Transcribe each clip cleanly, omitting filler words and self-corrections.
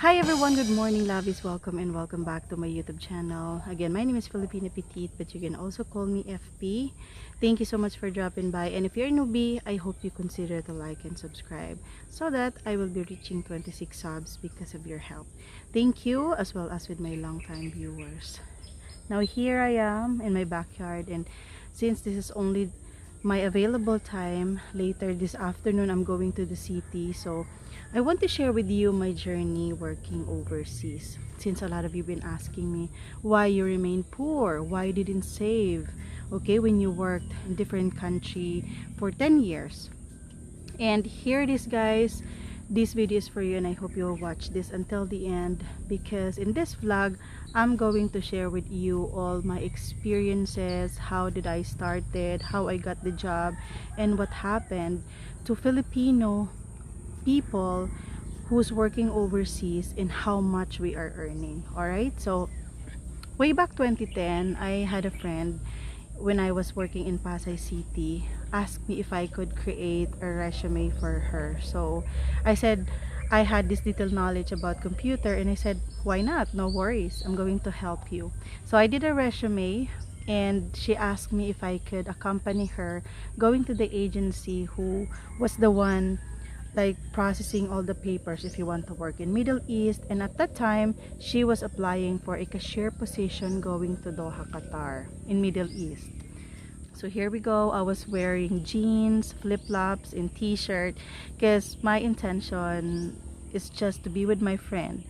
Hi everyone, good morning, lovies. Welcome and welcome back to my YouTube channel. Again, my name is Filipina Petite, but you can also call me FP. Thank you so much for dropping by. And if you're a newbie, I hope you consider to like and subscribe so that I will be reaching 26 subs because of your help. Thank you, as well as with my longtime viewers. Now here I am in my backyard, and since this is only my available time, later this afternoon I'm going to the city, so I want to share with you my journey working overseas. Since a lot of you been asking me why you remain poor, why you didn't save, okay, when you worked in different country for 10 years. And here it is, guys. This video is for you, and I hope you'll watch this until the end, because in this vlog I'm going to share with you all my experiences, how did I started, how I got the job, and what happened to Filipino people who's working overseas and how much we are earning. All right, so way back 2010, I had a friend when I was working in Pasay City asked me if I could create a resume for her. So I said I had this little knowledge about computer, and I said, why not? No worries, I'm going to help you. So I did a resume, and she asked me if I could accompany her going to the agency who was the one like processing all the papers if you want to work in Middle East. And at that time she was applying for a cashier position going to Doha, Qatar, in Middle East. So here we go. I was wearing jeans, flip-flops, and t-shirt because my intention is just to be with my friend.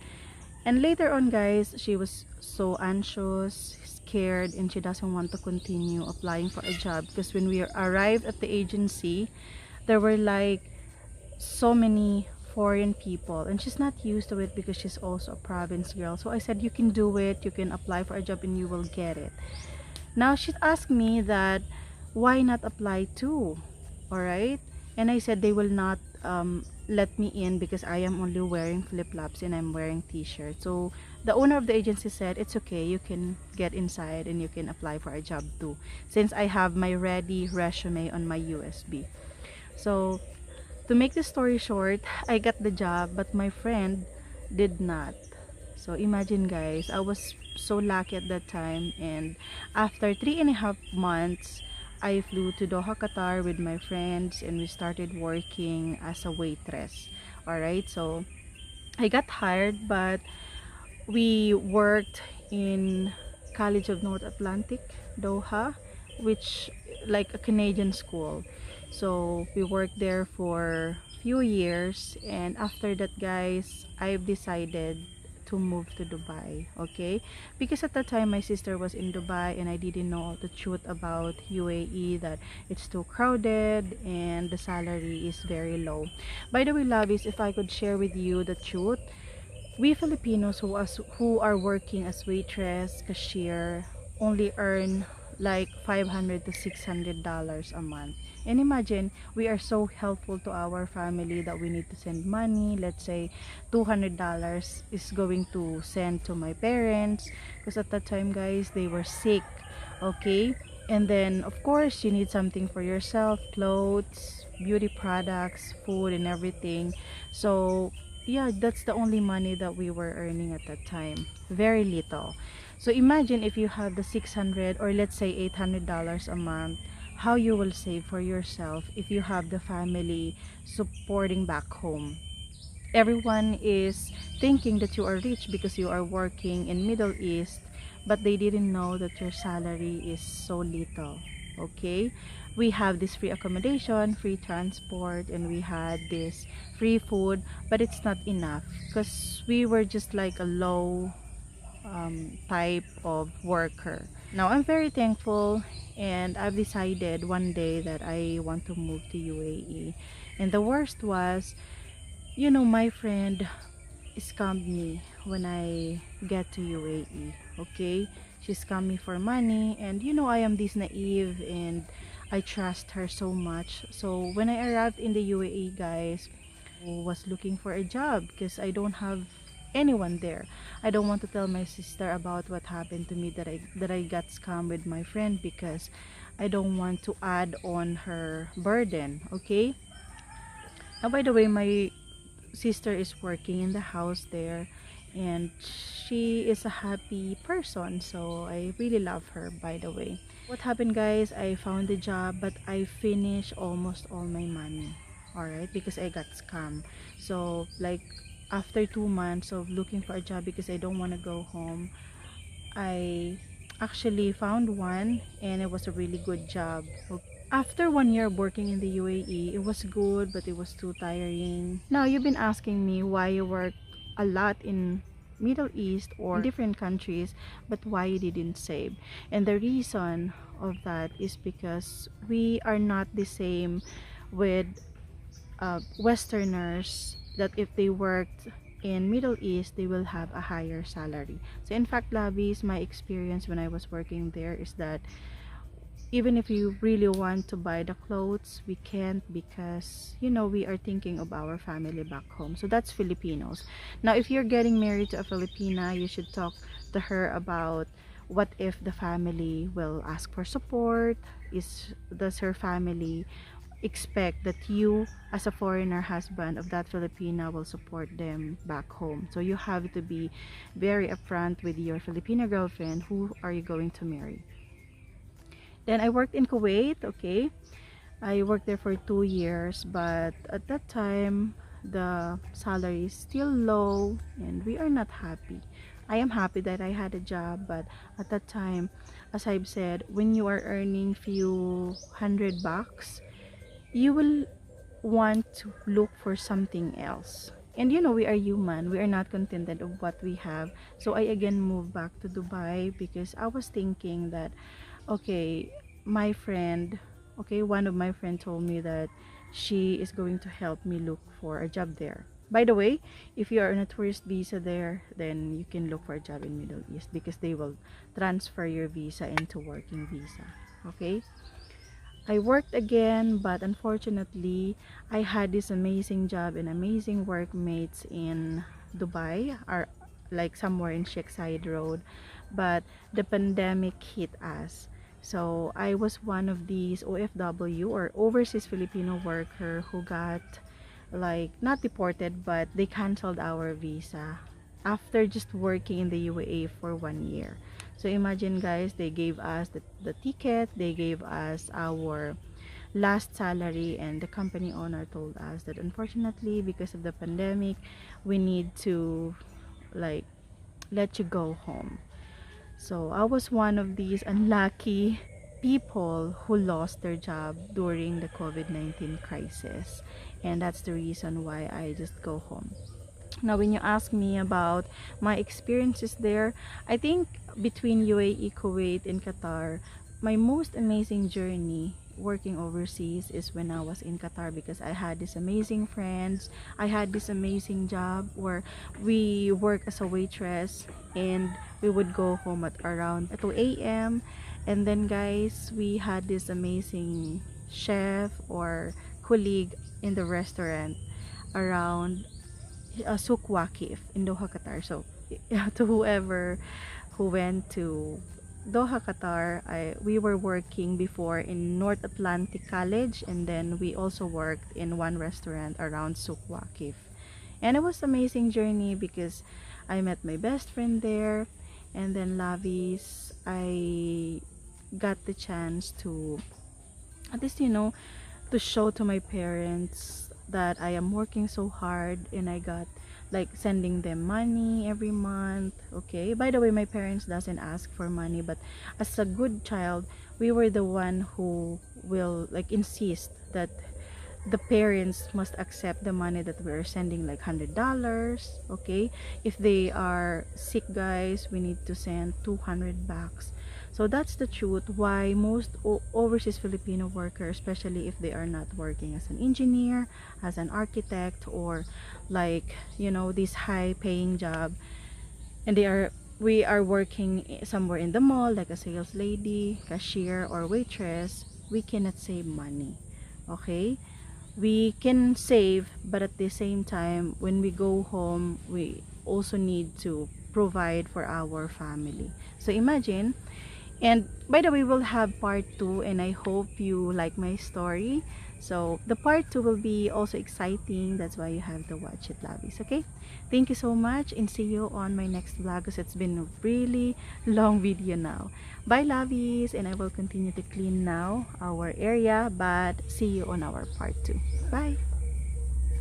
And later on, guys, she was so anxious, scared, and she doesn't want to continue applying for a job because when we arrived at the agency, there were like so many foreign people, and she's not used to it because she's also a province girl. So I said, you can do it, you can apply for a job and you will get it. Now she asked me that why not apply too. All right, and I said they will not let me in because I am only wearing flip-flops and I'm wearing t-shirt. So the owner of the agency said it's okay, you can get inside and you can apply for a job too, since I have my ready resume on my USB. So to make the story short, I got the job, but my friend did not. So imagine, guys, I was so lucky at that time, and after 3.5 months, I flew to Doha, Qatar with my friends, and we started working as a waitress. Alright, so I got hired, but we worked in College of North Atlantic, Doha, which like a Canadian school. So we worked there for few years, and after that, guys, I've decided to move to Dubai, okay? Because at that time my sister was in Dubai and I didn't know the truth about UAE, that it's too crowded and the salary is very low. By the way, lovies, if I could share with you the truth, we Filipinos who are working as waitress, cashier, only earn like 500 to $600 a month. And imagine, we are so helpful to our family that we need to send money. Let's say $200 is going to send to my parents because at that time, guys, they were sick. Okay? And then of course you need something for yourself, clothes, beauty products, food, and everything. So yeah, that's the only money that we were earning at that time, very little. So imagine if you have the 600 or let's say $800 a month, how you will save for yourself if you have the family supporting back home. Everyone is thinking that you are rich because you are working in Middle East, but they didn't know that your salary is so little. Okay, we have this free accommodation, free transport, and we had this free food, but it's not enough because we were just like a low type of worker. Now I'm very thankful, and I've decided one day that I want to move to UAE. And the worst was, you know, my friend scammed me when I get to UAE. Okay, she scammed me for money, and you know, I am this naive and I trust her so much. So when I arrived in the UAE, guys, I was looking for a job because I don't have anyone there. I don't want to tell my sister about what happened to me, that I got scammed with my friend, because I don't want to add on her burden. Okay, now by the way, my sister is working in the house there, and she is a happy person, so I really love her, by the way. What happened, guys, I found a job, but I finished almost all my money, all right, because I got scammed. So like after 2 months of looking for a job because I don't want to go home, I actually found one, and it was a really good job. After 1 year of working in the UAE, it was good, but it was too tiring. Now, you've been asking me why you work a lot in Middle East or in different countries, but why you didn't save. And the reason of that is because we are not the same with Westerners, that if they worked in Middle East, they will have a higher salary. So in fact, Lavis, my experience when I was working there is that even if you really want to buy the clothes, we can't, because you know we are thinking of our family back home. So that's Filipinos. Now if you're getting married to a Filipina, you should talk to her about what if the family will ask for support. Does her family expect that you as a foreigner husband of that Filipina will support them back home? So you have to be very upfront with your Filipina girlfriend, who are you going to marry. Then I worked in Kuwait, okay. I worked there for 2 years, but at that time, the salary is still low and we are not happy. I am happy that I had a job, but at that time, as I've said, when you are earning few $100, you will want to look for something else. And you know, we are human. We are not contented of what we have. So I again moved back to Dubai because I was thinking that, okay, my friend, okay, one of my friend told me that she is going to help me look for a job there. By the way, if you are on a tourist visa there, then you can look for a job in Middle East because they will transfer your visa into working visa. Okay? I worked again, but unfortunately, I had this amazing job and amazing workmates in Dubai, or like somewhere in Sheikh Zayed Road, but the pandemic hit us. So I was one of these OFW, or overseas Filipino worker, who got like not deported, but they canceled our visa after just working in the UAE for 1 year. So imagine, guys, they gave us the ticket, they gave us our last salary, and the company owner told us that unfortunately because of the pandemic we need to like let you go home. So I was one of these unlucky people who lost their job during the COVID-19 crisis, and that's the reason why I just go home. Now, when you ask me about my experiences there, I think between UAE, Kuwait, and Qatar, my most amazing journey working overseas is when I was in Qatar, because I had these amazing friends. I had this amazing job where we work as a waitress, and we would go home at around 2 a.m. And then, guys, we had this amazing chef or colleague in the restaurant around Souk Waqif in Doha, Qatar. So to whoever who went to Doha, Qatar, we were working before in North Atlantic College, and then we also worked in one restaurant around Souk Waqif. And it was amazing journey because I met my best friend there, and then Lavis, I got the chance to at least, you know, to show to my parents that I am working so hard, and I got like sending them money every month. Okay, by the way, my parents doesn't ask for money, but as a good child, we were the one who will like insist that the parents must accept the money that we're sending, like $100. Okay, if they are sick, guys, we need to send $200. So that's the truth why most overseas Filipino workers, especially if they are not working as an engineer, as an architect, or like, you know, this high paying job, and we are working somewhere in the mall like a sales lady, cashier, or waitress, we cannot save money. Okay, we can save, but at the same time when we go home, we also need to provide for our family. So imagine. And by the way, we'll have part 2, and I hope you like my story. So the part 2 will be also exciting. That's why you have to watch it, lovies. Okay, thank you so much, and see you on my next vlog, because it's been a really long video now. Bye, lovies, and I will continue to clean now our area, but see you on our part 2. Bye.